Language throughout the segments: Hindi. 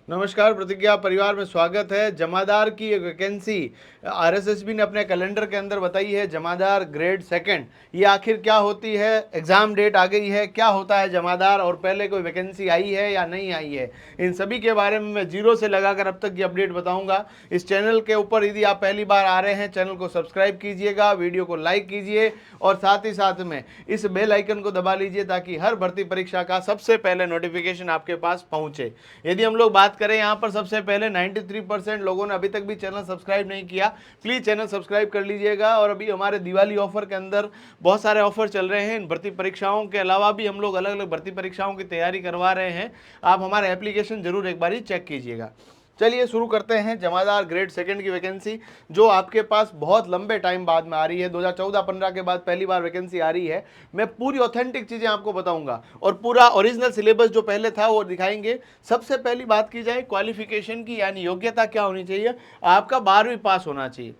नमस्कार, प्रतिज्ञा परिवार में स्वागत है। जमादार की एक वैकेंसी आरएसएसबी ने अपने कैलेंडर के अंदर बताई है, जमादार ग्रेड सेकंड। ये आखिर क्या होती है? एग्जाम डेट आ गई है, क्या होता है जमादार, और पहले कोई वैकेंसी आई है या नहीं आई है, इन सभी के बारे में मैं जीरो से लगाकर अब तक की अपडेट बताऊंगा। इस चैनल के ऊपर यदि आप पहली बार आ रहे हैं, चैनल को सब्सक्राइब कीजिएगा, वीडियो को लाइक कीजिए और साथ ही साथ में इस बेल आइकन को दबा लीजिए ताकि हर भर्ती परीक्षा का सबसे पहले नोटिफिकेशन आपके पास पहुंचे। यदि हम लोग बात करें यहाँ पर, सबसे पहले 93% लोगों ने अभी तक भी चैनल सब्सक्राइब नहीं किया। प्लीज़ चैनल सब्सक्राइब कर लीजिएगा। और अभी हमारे दिवाली ऑफर के अंदर बहुत सारे ऑफर चल रहे हैं। इन भर्ती परीक्षाओं के अलावा भी हम लोग अलग अलग भर्ती परीक्षाओं की तैयारी करवा रहे हैं। आप हमारे एप्लीकेशन जरूर एक बार चेक कीजिएगा। चलिए शुरू करते हैं। जमादार ग्रेड सेकंड की वैकेंसी जो आपके पास बहुत लंबे टाइम बाद में आ रही है, 2014-15 के बाद पहली बार वैकेंसी आ रही है। मैं पूरी ऑथेंटिक चीज़ें आपको बताऊंगा और पूरा ओरिजिनल सिलेबस जो पहले था वो दिखाएंगे। सबसे पहली बात की जाए क्वालिफिकेशन की, यानी योग्यता क्या होनी चाहिए। आपका 12वीं पास होना चाहिए,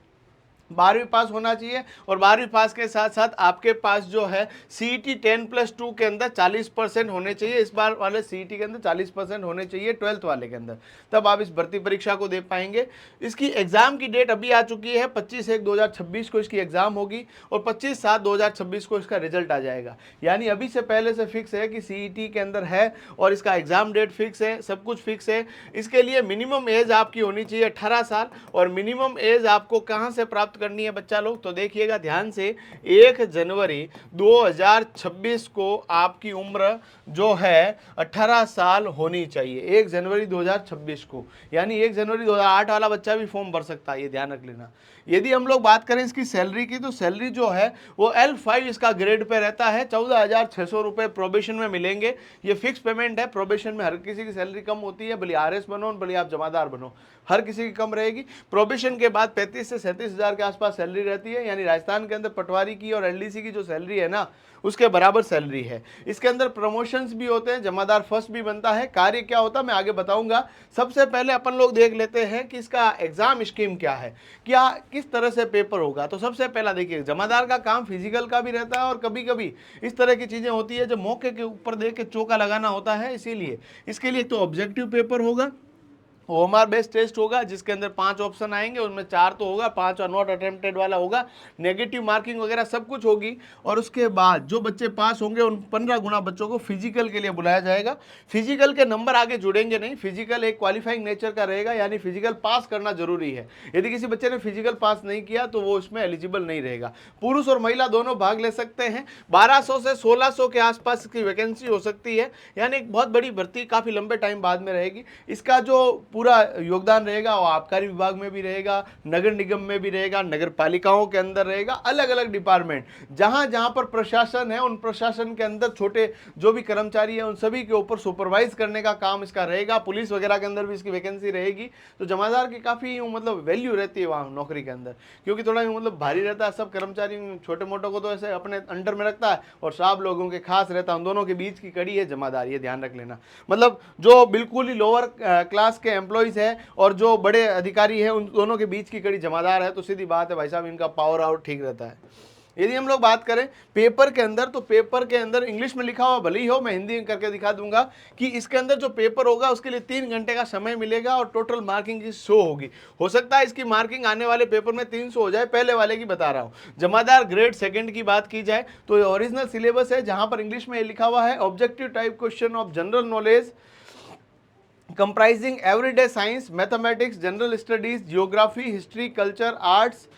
12वीं पास होना चाहिए। और 12वीं पास के साथ साथ आपके पास जो है सीईटी 10+2 के अंदर 40% होने चाहिए। इस बार वाले सीईटी के अंदर 40% होने चाहिए 12th वाले के अंदर, तब आप इस भर्ती परीक्षा को दे पाएंगे। इसकी एग्जाम की डेट अभी आ चुकी है, 25/1/2026 को इसकी एग्जाम होगी और 25/7/2026 को इसका रिजल्ट आ जाएगा। यानी अभी से पहले से फिक्स है कि सीईटी के अंदर है और इसका एग्जाम डेट फिक्स है, सब कुछ फिक्स है। इसके लिए मिनिमम एज आपकी होनी चाहिए 18 साल। और मिनिमम एज आपको कहां से प्राप्त करनी है बच्चा लोग, तो देखिएगा ध्यान से, 1 जनवरी 2026 को आपकी उम्र जो है 18 साल होनी चाहिए। 1 जनवरी 2026 को, यानी 1 जनवरी 2008 वाला बच्चा भी फॉर्म भर सकता है, ये ध्यान रख लेना। यदि हम लोग बात करें इसकी सैलरी की, तो सैलरी जो है वो L5 इसका ग्रेड पे रहता है। 14,600 रुपये प्रोबेशन में मिलेंगे। ये फिक्स पेमेंट है। प्रोबेशन में हर किसी की सैलरी कम होती है, भले आरएस बनो भले आप जमादार बनो, हर किसी की कम रहेगी। प्रोबेशन के बाद 35 से 37 हज़ार के आसपास सैलरी रहती है। यानी राजस्थान के अंदर पटवारी की और एलडीसी की जो सैलरी है ना, उसके बराबर सैलरी है। इसके अंदर प्रमोशंस भी होते हैं, जमादार फर्स्ट भी बनता है। कार्य क्या होता है मैं आगे बताऊंगा। सबसे पहले अपन लोग देख लेते हैं कि इसका एग्जाम स्कीम क्या है, क्या किस तरह से पेपर होगा। तो सबसे पहला देखिए, जमादार का काम फिजिकल का भी रहता है और कभी कभी इस तरह की चीजें होती है जो मौके के ऊपर देख के चौका लगाना होता है। इसीलिए इसके लिए तो ऑब्जेक्टिव पेपर होगा, ओएमआर बेस्ड टेस्ट होगा जिसके अंदर 5 ऑप्शन आएंगे, उनमें 4 तो होगा, 5 और नॉट अटेम्प्टेड वाला होगा। नेगेटिव मार्किंग वगैरह सब कुछ होगी। और उसके बाद जो बच्चे पास होंगे उन 15 गुना बच्चों को फिजिकल के लिए बुलाया जाएगा। फिजिकल के नंबर आगे जुड़ेंगे नहीं, फिजिकल एक क्वालिफाइंग नेचर का रहेगा, यानी फिजिकल पास करना जरूरी है। यदि किसी बच्चे ने फिजिकल पास नहीं किया तो वो उसमें एलिजिबल नहीं रहेगा। पुरुष और महिला दोनों भाग ले सकते हैं। 1200 से 1600 के आसपास की वैकेंसी हो सकती है, यानी एक बहुत बड़ी भर्ती काफी लंबे टाइम बाद में रहेगी। इसका जो पूरा योगदान रहेगा वो आबकारी विभाग में भी रहेगा, नगर निगम में भी रहेगा, नगर पालिकाओं के अंदर रहेगा, अलग अलग डिपार्टमेंट जहां जहां पर प्रशासन है उन प्रशासन के अंदर छोटे जो भी कर्मचारी है उन सभी के ऊपर सुपरवाइज करने का काम इसका रहेगा। पुलिस वगैरह के अंदर भी इसकी वैकेंसी रहेगी। तो जमादार की काफी मतलब वैल्यू रहती है वहां नौकरी के अंदर, क्योंकि थोड़ा मतलब भारी रहता है। सब कर्मचारी छोटे मोटों को तो ऐसे अपने अंडर में रखता है और साहब लोगों के खास रहता है। उन दोनों के बीच की कड़ी है जमादार, ये ध्यान रख लेना। मतलब जो बिल्कुल ही लोअर क्लास के एम्प्लॉइज है और जो बड़े अधिकारी हैं उन दोनों के बीच की कड़ी जमादार है। तो सीधी बात है भाई साहब, इनका पावर आउट ठीक रहता है। यदि हम लोग बात करें पेपर के अंदर, तो पेपर के अंदर इंग्लिश में लिखा हुआ भले ही हो, मैं हिंदी में करके दिखा दूंगा कि इसके अंदर जो पेपर होगा उसके लिए 3 घंटे का समय मिलेगा और टोटल मार्किंग की 100 होगी। हो सकता है इसकी मार्किंग आने वाले पेपर में 300 हो जाए, पहले वाले की बता रहा हूं। जमादार ग्रेड सेकंड की बात की जाए तो ये ओरिजिनल सिलेबस है, जहां पर इंग्लिश में लिखा हुआ है objective type question of general knowledge comprising everyday science, mathematics, general studies, geography, history, culture, arts,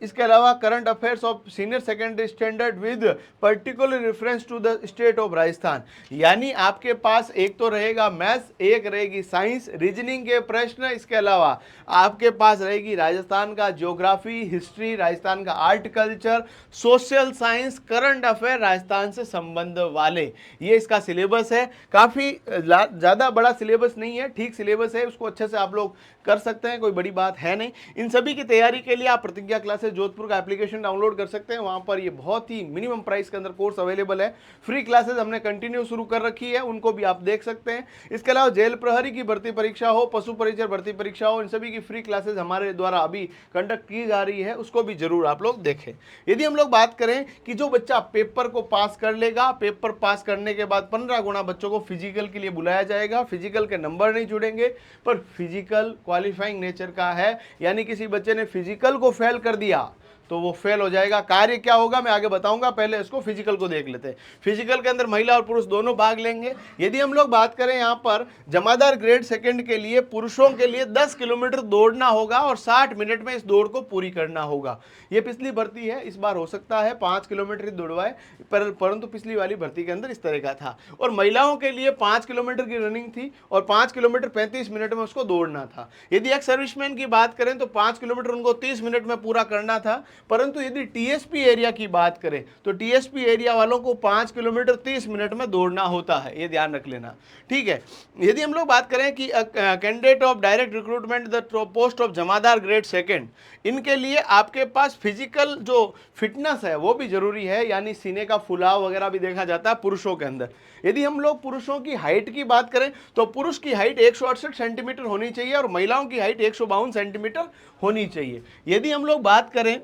इसके अलावा current affairs of senior secondary standard with particular reference to the state of Rajasthan. यानी आपके पास एक तो रहेगा मैथ्स, एक रहेगी साइंस, रीजनिंग के प्रश्न, इसके अलावा आपके पास रहेगी राजस्थान का ज्योग्राफी, हिस्ट्री, राजस्थान का art culture, social science, current affair Rajasthan से संबंध वाले। ये इसका सिलेबस है। काफ़ी ज़्यादा बड़ा सिलेबस नहीं है, ठीक सिलेबस है, उसको अच्छे से आप लोग कर सकते हैं, कोई बड़ी बात है नहीं। इन सभी की तैयारी के लिए आप प्रतिज्ञा क्लासेस से जोधपुर का एप्लीकेशन डाउनलोड कर सकते हैं। वहाँ पर ये बहुत ही मिनिमम प्राइस के अंदर कोर्स अवेलेबल है। फ्री क्लासेज हमने कंटिन्यू शुरू कर रखी है, उनको भी आप देख सकते हैं। इसके अलावा जेल प्रहरी की भर्ती परीक्षा हो, पशु परिचर भर्ती परीक्षा हो, इन सभी की फ्री क्लासेज हमारे द्वारा अभी कंडक्ट की जा रही है, उसको भी जरूर आप लोग देखें। यदि हम लोग बात करें कि जो बच्चा पेपर को पास कर लेगा, पेपर पास करने के बाद 15 गुना बच्चों को फिजिकल के लिए बुलाया जाएगा। फिजिकल के नंबर नहीं जुड़ेंगे, पर फिजिकल क्वालिफाइंग नेचर का है, यानी किसी बच्चे ने फिजिकल को फेल कर दिया तो वो फेल हो जाएगा। कार्य क्या होगा मैं आगे बताऊंगा, पहले इसको फिजिकल को देख लेते हैं। फिजिकल के अंदर महिला और पुरुष दोनों भाग लेंगे। यदि हम लोग बात करें यहाँ पर जमादार ग्रेड सेकंड के लिए पुरुषों के लिए 10 किलोमीटर दौड़ना होगा और 60 मिनट में इस दौड़ को पूरी करना होगा। ये पिछली भर्ती है, इस बार हो सकता है 5 किलोमीटर दौड़वाए, परंतु पिछली वाली भर्ती के अंदर इस तरह का था। और महिलाओं के लिए 5 किलोमीटर की रनिंग थी और 5 किलोमीटर 35 मिनट में उसको दौड़ना था। यदि एक सर्विसमैन की बात करें तो 5 किलोमीटर उनको 30 मिनट में पूरा करना था। परंतु यदि टीएसपी एरिया की बात करें तो टीएसपी एरिया वालों को 5 किलोमीटर 30 मिनट में दौड़ना होता है, ये ध्यान रख लेना, ठीक है। यदि हम लोग बात करें कि candidate of direct recruitment the post of Jamadar grade second, इनके लिए आपके पास फिजिकल जो फिटनेस है वो भी जरूरी है, यानी सीने का फुलाव वगैरह भी देखा जाता है पुरुषों के अंदर। यदि हम लोग पुरुषों की हाइट की बात करें तो पुरुष की हाइट 168 सेंटीमीटर होनी चाहिए और महिलाओं की हाइट 152 सेंटीमीटर होनी चाहिए। यदि हम लोग बात करें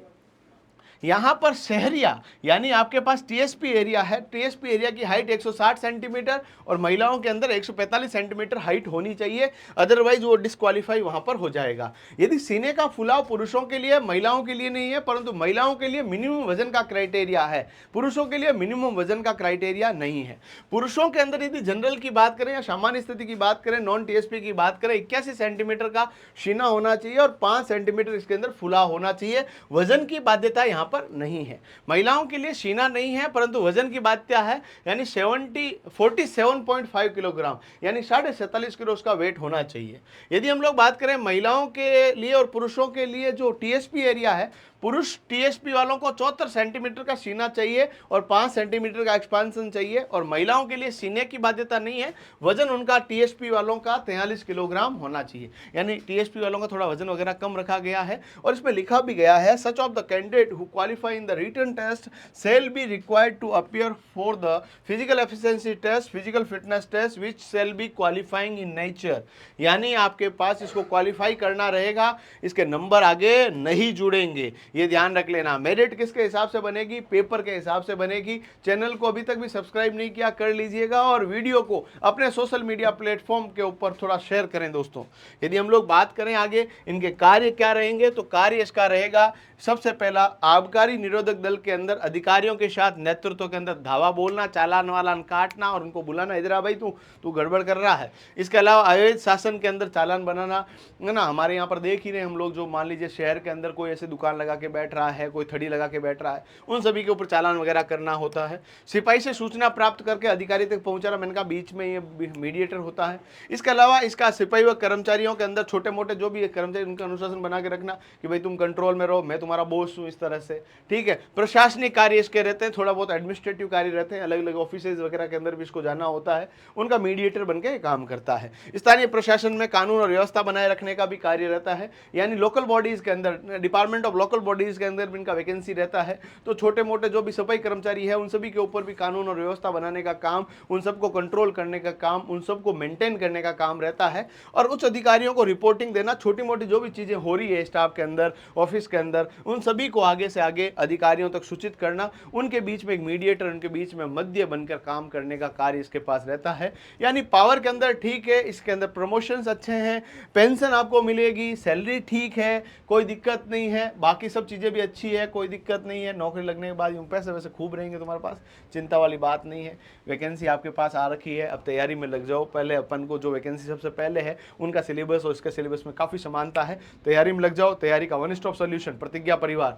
यहाँ पर शहरिया, यानी आपके पास टीएसपी एरिया है, टीएसपी एरिया की हाइट 160 सेंटीमीटर और महिलाओं के अंदर 145 सेंटीमीटर हाइट होनी चाहिए, अदरवाइज वो डिस्क्वालीफाई वहाँ पर हो जाएगा। यदि सीने का फुलाव पुरुषों के लिए महिलाओं के लिए नहीं है, परंतु महिलाओं के लिए मिनिमम वजन का क्राइटेरिया है, पुरुषों के लिए मिनिमम वजन का क्राइटेरिया नहीं है। पुरुषों के अंदर यदि जनरल की बात करें या सामान्य स्थिति की बात करें, नॉन टीएसपी की बात करें, 81 सेंटीमीटर का सीना होना चाहिए और 5 सेंटीमीटर इसके अंदर फुलाव होना चाहिए। वजन की बाध्यता यहाँ पर नहीं है। महिलाओं के लिए सीना नहीं है, परंतु वजन की बाध्यता है, यानी 47.5 किलोग्राम, यानी 47.5 किलो उसका वेट होना चाहिए। यदि हम लोग बात करें महिलाओं के लिए और पुरुषों के लिए जो टीएसपी एरिया है, पुरुष टीएसपी वालों को 74 सेंटीमीटर का सीना चाहिए और 5 सेंटीमीटर का एक्सपांसन चाहिए, और महिलाओं के लिए सीने की बाध्यता नहीं है, वजन उनका टीएसपी वालों का 43 किलोग्राम होना चाहिए, यानी टीएसपी वालों का थोड़ा वजन वगैरह कम रखा गया है। और इसमें लिखा भी गया है, such of the candidate who qualify in the written test shall be required to appear for the physical efficiency test, physical fitness test which shall be qualifying in nature, यानी आपके पास इसको क्वालिफाई करना रहेगा, इसके नंबर आगे नहीं जुड़ेंगे, ये ध्यान रख लेना। मेरिट किसके हिसाब से बनेगी? पेपर के हिसाब से बनेगी। चैनल को अभी तक भी सब्सक्राइब नहीं किया, कर लीजिएगा और वीडियो को अपने सोशल मीडिया प्लेटफॉर्म के ऊपर थोड़ा शेयर करें दोस्तों। यदि हम लोग बात करें आगे इनके कार्य क्या रहेंगे, तो कार्य इसका रहेगा, सबसे पहला आबकारी निरोधक दल के अंदर अधिकारियों के साथ नेतृत्व के अंदर धावा बोलना, चालान वालान काटना और उनको बुलाना, इधर आ भाई तू गड़बड़ कर रहा है। इसके अलावा अवैध शासन के अंदर चालान बनाना, है ना, हमारे यहाँ पर देख ही रहे हम लोग, जो मान लीजिए शहर के अंदर कोई ऐसे दुकान लगा के बैठ रहा है, कोई थड़ी लगा के बैठ रहा है, उन सभी के ऊपर चालान वगैरह करना होता है। सिपाही से सूचना प्राप्त करके अधिकारी तक पहुंचाना, मैंने कहा बीच में ये मीडिएटर होता है। इसके अलावा इसका सिपाही व कर्मचारियों के अंदर छोटे मोटे जो भी कर्मचारी, उनका अनुशासन बना के रखना कि भाई तुम कंट्रोल में रहो, मैं तुम्हारा बॉस हूँ, इस तरह से, ठीक है। प्रशासनिक कार्य इसके रहते हैं, थोड़ा बहुत एडमिनिस्ट्रेटिव कार्य रहते हैं, अलग अलग ऑफिस वगैरह के अंदर भी इसको जाना होता है, उनका मीडिएटर बन के काम करता है। स्थानीय प्रशासन में कानून और व्यवस्था बनाए रखने का भी कार्य रहता है, यानी लोकल बॉडीज के अंदर, डिपार्टमेंट ऑफ लोकल बॉडीज के अंदर भी इनका वैकेंसी रहता है। तो छोटे मोटे जो भी सफाई कर्मचारी है उन सभी के ऊपर भी कानून और व्यवस्था बनाने का काम, उन सबको कंट्रोल करने का काम, उन सबको मेंटेन करने का काम रहता है। और उच्च अधिकारियों को रिपोर्टिंग देना, छोटी मोटी जो भी चीजें हो रही है स्टाफ के अंदर, ऑफिस के अंदर, उन सभी को आगे से आगे अधिकारियों तक सूचित करना, उनके बीच में एक मीडिएटर, उनके बीच में मध्य बनकर काम करने का कार्य इसके पास रहता है। यानी पावर के अंदर ठीक है, इसके अंदर प्रमोशंस अच्छे हैं, पेंशन आपको मिलेगी, सैलरी ठीक है, कोई दिक्कत नहीं है, बाकी सब चीजें भी अच्छी है, कोई दिक्कत नहीं है। नौकरी लगने के बाद यूं पैसे वैसे खूब रहेंगे तुम्हारे पास, चिंता वाली बात नहीं है। वैकेंसी आपके पास आ रखी है, अब तैयारी में लग जाओ। पहले अपन को जो वैकेंसी सबसे पहले है उनका सिलेबस और इसके सिलेबस में काफ़ी समानता है, तैयारी में लग जाओ। तैयारी का वन स्टॉप सोल्यूशन प्रतिज्ञा परिवार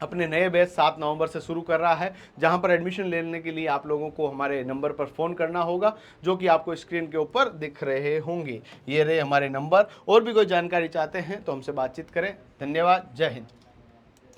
अपने नए बैच 7 नवंबर से शुरू कर रहा है, जहां पर एडमिशन लेने के लिए आप लोगों को हमारे नंबर पर फ़ोन करना होगा, जो कि आपको स्क्रीन के ऊपर दिख रहे होंगे। ये रहे हमारे नंबर। और भी कोई जानकारी चाहते हैं तो हमसे बातचीत करें। धन्यवाद। जय हिंद।